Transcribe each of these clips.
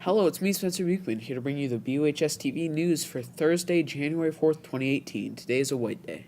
Hello, it's me, Spencer Beekman, here to bring you the Buhs-Tv news for Thursday, January 4th, 2018. Today is a white day.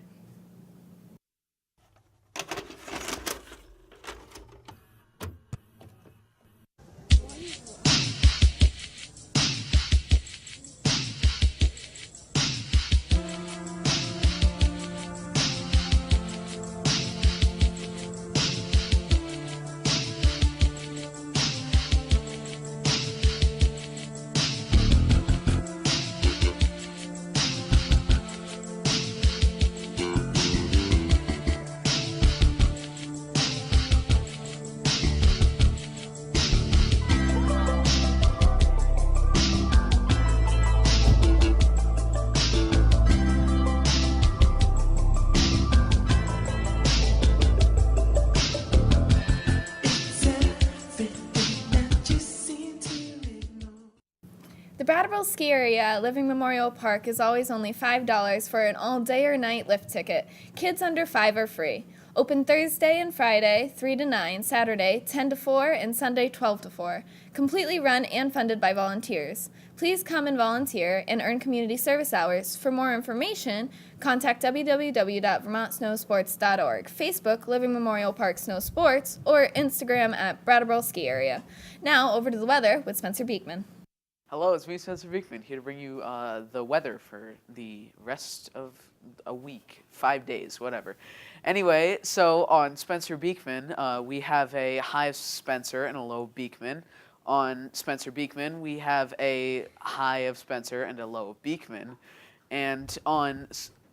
The Brattleboro ski area at Living Memorial Park is always only $5 for an all-day or night lift ticket. Kids under 5 are free. Open Thursday and Friday, 3 to 9, Saturday, 10 to 4, and Sunday, 12 to 4. Completely run and funded by volunteers. Please come and volunteer and earn community service hours. For more information, contact www.vermontsnowsports.org, Facebook, Living Memorial Park Snow Sports, or Instagram at Brattleboro Ski Area. Now, over to the weather with Spencer Beekman. Hello, it's me, Spencer Beekman, here to bring you the weather for the rest of a week, 5 days, whatever. Anyway, so on Spencer Beekman, we have a high of Spencer and a low of Beekman. On Spencer Beekman, we have a high of Spencer and a low of Beekman. And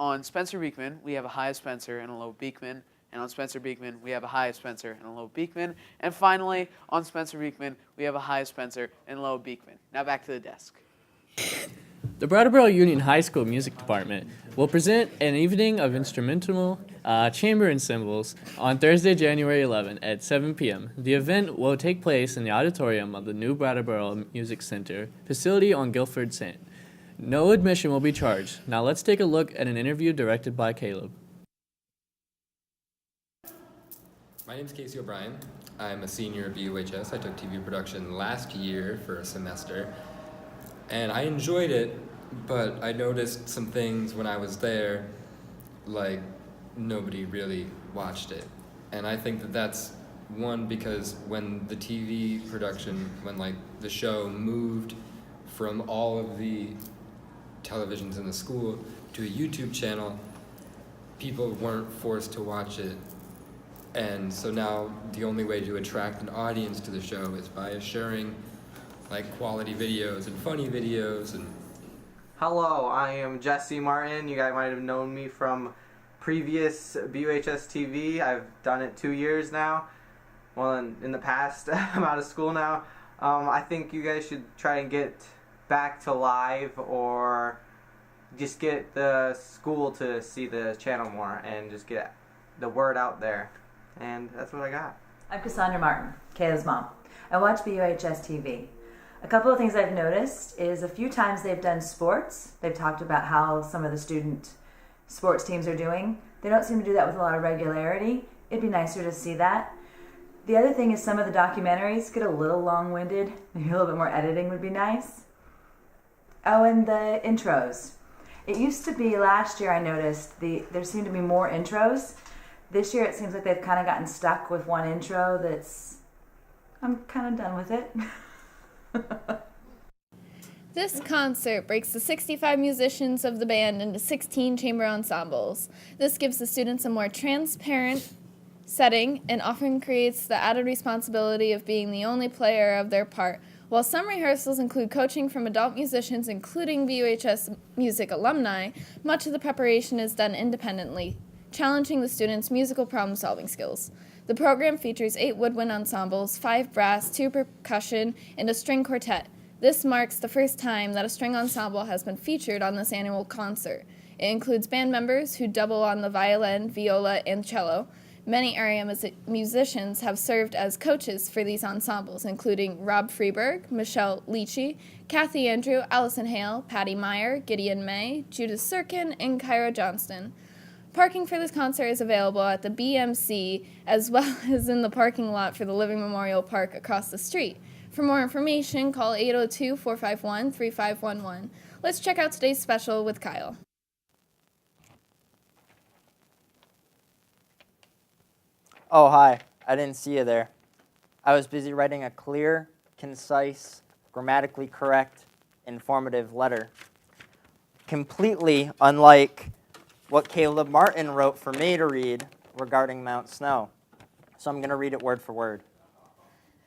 on Spencer Beekman, we have a high of Spencer and a low of Beekman. And on Spencer Beekman, we have a high of Spencer and a low of Beekman. And finally, on Spencer Beekman, we have a high of Spencer and a low of Beekman. Now back to the desk. The Brattleboro Union High School Music Department will present an evening of instrumental chamber and cymbals on Thursday, January 11 at 7 p.m. The event will take place in the auditorium of the new Brattleboro Music Center facility on Guilford St. No admission will be charged. Now let's take a look at an interview directed by Caleb. My name is Casey O'Brien. I'm a senior at BUHS. I took TV production last year for a semester, and I enjoyed it, but I noticed some things when I was there, like nobody really watched it. And I think that that's one because when the TV production, when like the show moved from all of the televisions in the school to a YouTube channel, people weren't forced to watch it. And so now the only way to attract an audience to the show is by sharing like quality videos and funny videos. And hello, I am Jesse Martin. You guys might have known me from previous BUHS TV. I've done it 2 years now. Well, in the past, I'm out of school now. I think you guys should try and get back to live, or just get the school to see the channel more and just get the word out there. And that's what I got. I'm Cassandra Martin, Kayla's mom. I watch BUHS TV. A couple of things I've noticed is a few times they've done sports. They've talked about how some of the student sports teams are doing. They don't seem to do that with a lot of regularity. It'd be nicer to see that. The other thing is some of the documentaries get a little long-winded. Maybe a little bit more editing would be nice. Oh, and the intros. It used to be last year I noticed there seemed to be more intros. This year it seems like they've kind of gotten stuck with one intro I'm kind of done with it. This concert breaks the 65 musicians of the band into 16 chamber ensembles. This gives the students a more transparent setting and often creates the added responsibility of being the only player of their part. While some rehearsals include coaching from adult musicians, including BUHS music alumni, much of the preparation is done independently, challenging the students' musical problem-solving skills. The program features 8 woodwind ensembles, 5 brass, 2 percussion, and a string quartet. This marks the first time that a string ensemble has been featured on this annual concert. It includes band members who double on the violin, viola, and cello. Many area musicians have served as coaches for these ensembles, including Rob Freeberg, Michelle Leachy, Kathy Andrew, Allison Hale, Patty Meyer, Gideon May, Judith Sirkin, and Kyra Johnston. Parking for this concert is available at the BMC as well as in the parking lot for the Living Memorial Park across the street. For more information, call 802-451-3511. Let's check out today's special with Kyle. Oh, hi. I didn't see you there. I was busy writing a clear, concise, grammatically correct, informative letter. Completely unlike what Caleb Martin wrote for me to read regarding Mount Snow. So I'm going to read it word for word.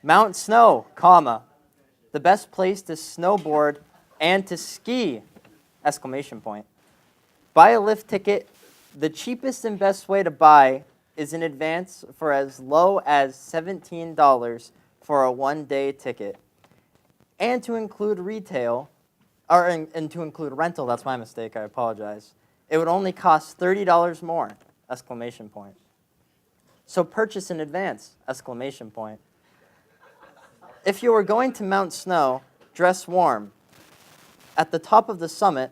Mount Snow, comma, the best place to snowboard and to ski, exclamation point. Buy a lift ticket. The cheapest and best way to buy is in advance for as low as $17 for a one-day ticket. And to include retail, and to include rental, that's my mistake, I apologize. It would only cost $30 more, exclamation point. So purchase in advance, exclamation point. If you are going to Mount Snow, dress warm. At the top of the summit,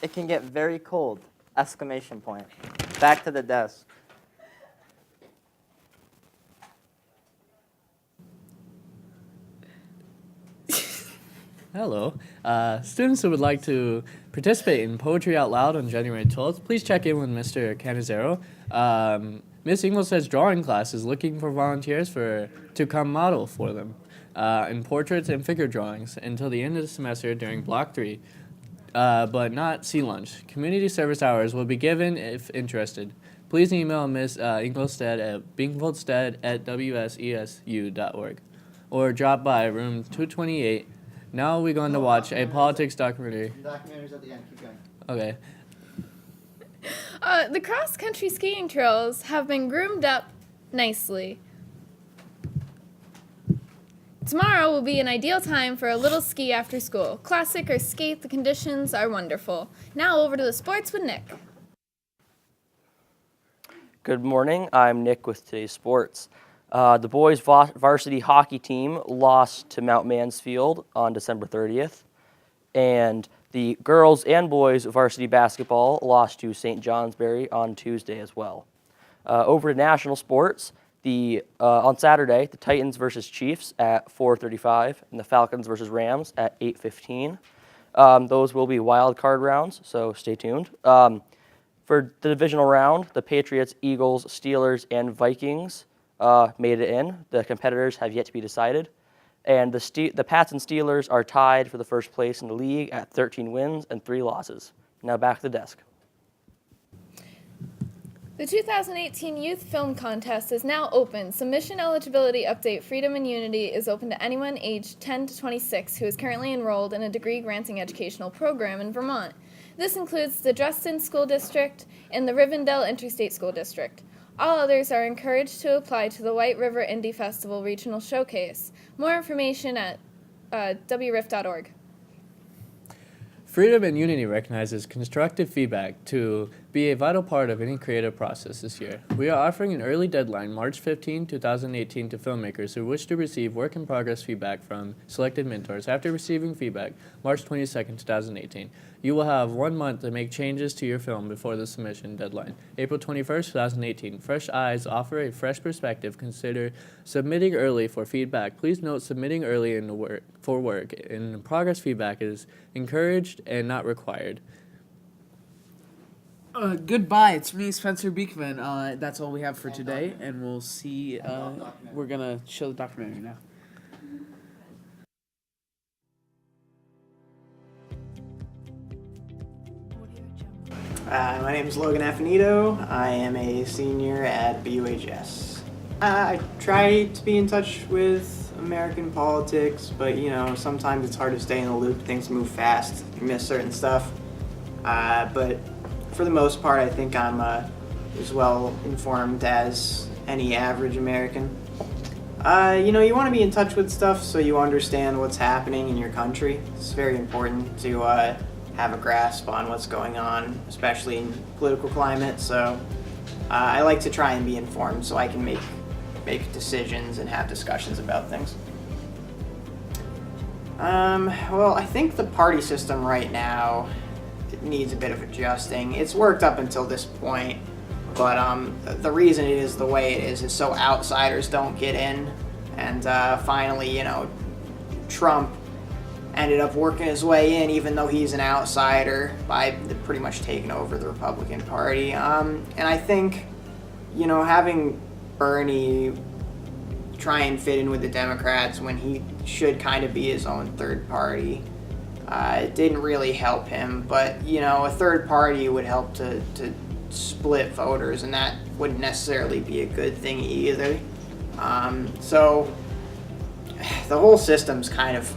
it can get very cold, exclamation point. Back to the desk. Hello. Students who would like to participate in Poetry Out Loud on January 12th, please check in with Mr. Canizero. Miss Ingolstad's drawing class is looking for volunteers to come model for them in portraits and figure drawings until the end of the semester during Block 3, but not sea lunch. Community service hours will be given if interested. Please email Miss Ingolstad at binkvoldstad@wsesu.org or drop by room 228. Now we're going to watch a politics documentary. Documentaries at the end. Keep going. Okay. The cross-country skiing trails have been groomed up nicely. Tomorrow will be an ideal time for a little ski after school. Classic or skate, the conditions are wonderful. Now over to the sports with Nick. Good morning. I'm Nick with today's sports. The boys' varsity hockey team lost to Mount Mansfield on December 30th, and the girls' and boys' varsity basketball lost to St. Johnsbury on Tuesday as well. Over to national sports, on Saturday, the Titans versus Chiefs at 4:35, and the Falcons versus Rams at 8:15. Those will be wild card rounds, so stay tuned. For the divisional round, the Patriots, Eagles, Steelers, and Vikings made it in. The competitors have yet to be decided. And the Pats and Steelers are tied for the first place in the league at 13 wins and 3 losses. Now back to the desk. The 2018 Youth Film Contest is now open. Submission eligibility update Freedom and Unity is open to anyone aged 10 to 26 who is currently enrolled in a degree-granting educational program in Vermont. This includes the Dresden School District and the Rivendell Interstate School District. All others are encouraged to apply to the White River Indie Festival Regional Showcase. More information at wrif.org. Freedom and Unity recognizes constructive feedback to be a vital part of any creative process this year. We are offering an early deadline, March 15, 2018, to filmmakers who wish to receive work-in-progress feedback from selected mentors. After receiving feedback, March 22, 2018, you will have 1 month to make changes to your film before the submission deadline. April 21, 2018, Fresh Eyes offer a fresh perspective. Consider submitting early for feedback. Please note submitting early for work in progress feedback is encouraged and not required. Goodbye. It's me, Spencer Beekman. That's all we have for today, and we'll see. We're gonna show the documentary now. My name is Logan Affinito. I am a senior at BUHS. I try to be in touch with American politics, but sometimes it's hard to stay in the loop. Things move fast. You miss certain stuff. But for the most part, I think I'm as well informed as any average American. You want to be in touch with stuff so you understand what's happening in your country. It's very important to have a grasp on what's going on, especially in political climate. So I like to try and be informed so I can make decisions and have discussions about things. Well, I think the party system right now needs a bit of adjusting. It's worked up until this point, but the reason it is the way it is so outsiders don't get in, and finally, Trump ended up working his way in, even though he's an outsider, by pretty much taking over the Republican Party. And I think, having Bernie try and fit in with the Democrats when he should kind of be his own third party, it didn't really help him. But, a third party would help to split voters, and that wouldn't necessarily be a good thing either. So the whole system's kind of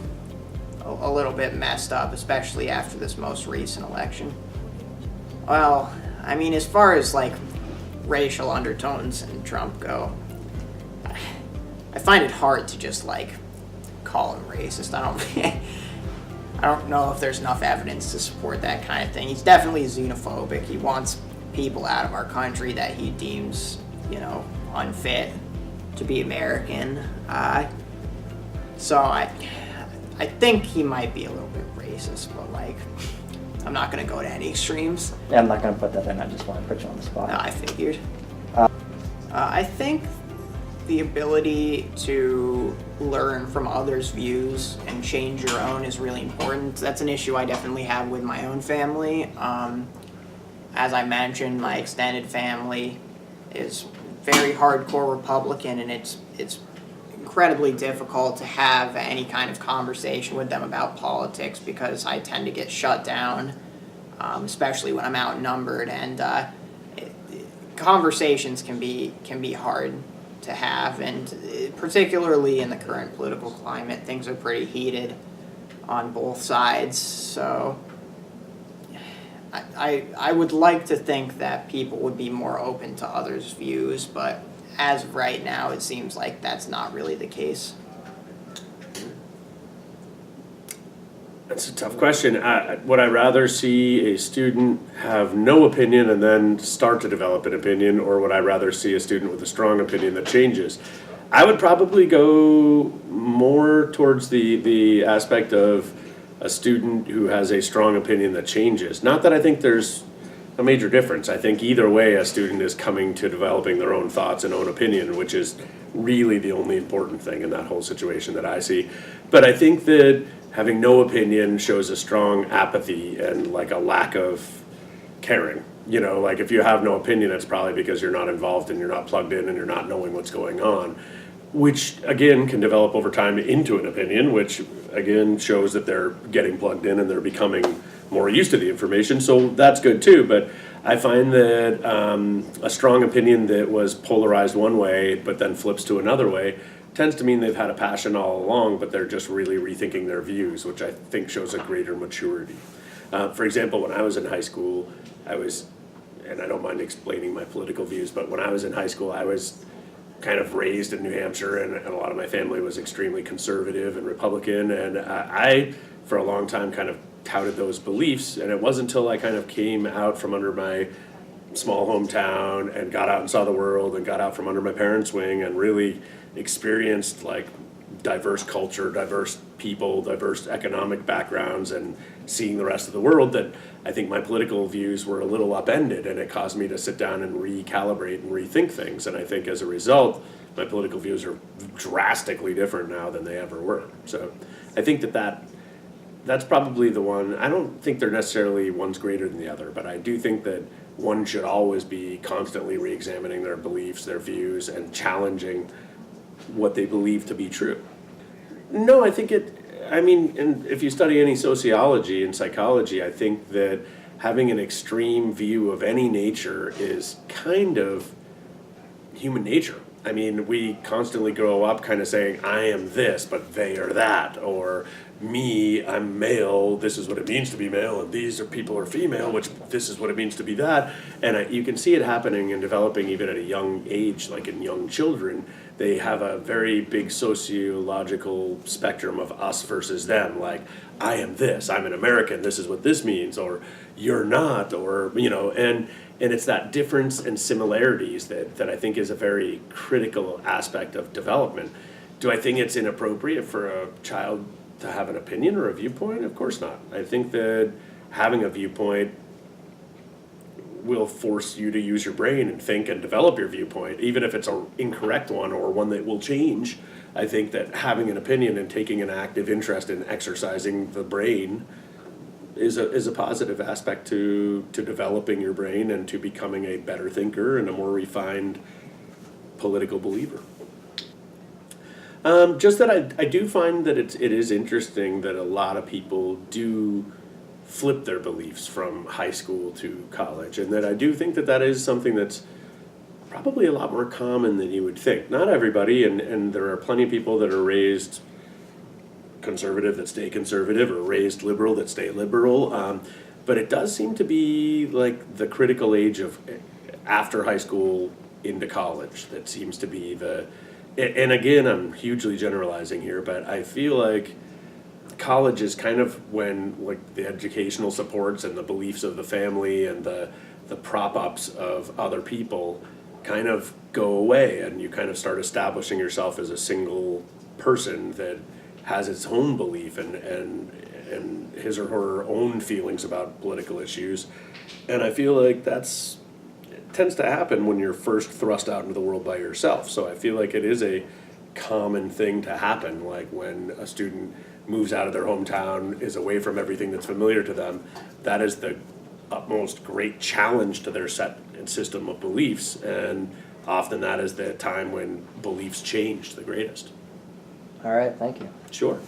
a little bit messed up, especially after this most recent election. Well, I mean, as far as like racial undertones in Trump go, I find it hard to just like call him racist. I don't know if there's enough evidence to support that kind of thing. He's definitely xenophobic. He wants people out of our country that he deems, unfit to be American. So I think he might be a little bit racist, but like, I'm not gonna go to any extremes. Yeah, I'm not gonna put that in. I just want to put you on the spot. No, I figured. I think the ability to learn from others' views and change your own is really important. That's an issue I definitely have with my own family. As I mentioned, my extended family is very hardcore Republican, and it's incredibly difficult to have any kind of conversation with them about politics because I tend to get shut down, especially when I'm outnumbered, and conversations can be hard to have, and particularly in the current political climate, things are pretty heated on both sides. So I would like to think that people would be more open to others' views, but as of right now, it seems like that's not really the case. That's a tough question. Would I rather see a student have no opinion and then start to develop an opinion, or would I rather see a student with a strong opinion that changes? I would probably go more towards the aspect of a student who has a strong opinion that changes. Not that I think there's a major difference. I think either way a student is coming to developing their own thoughts and own opinion, which is really the only important thing in that whole situation that I see. But I think that having no opinion shows a strong apathy and like a lack of caring. Like if you have no opinion, it's probably because you're not involved and you're not plugged in and you're not knowing what's going on, which again can develop over time into an opinion, which again shows that they're getting plugged in and they're becoming more used to the information, so that's good too. But I find that a strong opinion that was polarized one way but then flips to another way tends to mean they've had a passion all along, but they're just really rethinking their views, which I think shows a greater maturity. For example, when I was in high school, and I don't mind explaining my political views, but when I was in high school, I was kind of raised in New Hampshire, and a lot of my family was extremely conservative and Republican, and I, for a long time, kind of touted those beliefs, and it wasn't until I kind of came out from under my small hometown and got out and saw the world and got out from under my parents' wing and really experienced like diverse culture, diverse people, diverse economic backgrounds, and seeing the rest of the world, that I think my political views were a little upended, and it caused me to sit down and recalibrate and rethink things. And I think as a result, my political views are drastically different now than they ever were. So I think that's probably the one. I don't think they're necessarily one's greater than the other, but I do think that one should always be constantly re-examining their beliefs, their views, and challenging what they believe to be true. No, I think and if you study any sociology and psychology, I think that having an extreme view of any nature is kind of human nature. I mean, we constantly grow up kind of saying, I am this, but they are that, or me, I'm male, this is what it means to be male, and these are people are female, which this is what it means to be that. And you can see it happening and developing even at a young age, like in young children. They have a very big sociological spectrum of us versus them, like, I am this, I'm an American, this is what this means, or you're not, or, and it's that difference and similarities that I think is a very critical aspect of development. Do I think it's inappropriate for a child to have an opinion or a viewpoint? Of course not. I think that having a viewpoint will force you to use your brain and think and develop your viewpoint, even if it's an incorrect one or one that will change. I think that having an opinion and taking an active interest in exercising the brain is a positive aspect to developing your brain and to becoming a better thinker and a more refined political believer. Just that I do find that it is interesting that a lot of people do flip their beliefs from high school to college, and that I do think that is something that's probably a lot more common than you would think. Not everybody, and there are plenty of people that are raised conservative that stay conservative, or raised liberal that stay liberal, but it does seem to be like the critical age of after high school into college that seems to be and again, I'm hugely generalizing here, but I feel like college is kind of when like the educational supports and the beliefs of the family and the prop ups of other people kind of go away, and you kind of start establishing yourself as a single person that has its own belief and his or her own feelings about political issues. And I feel like it tends to happen when you're first thrust out into the world by yourself. So I feel like it is a common thing to happen, like when a student moves out of their hometown, is away from everything that's familiar to them. That is the utmost great challenge to their set and system of beliefs, and often that is the time when beliefs change the greatest. All right, thank you. Sure.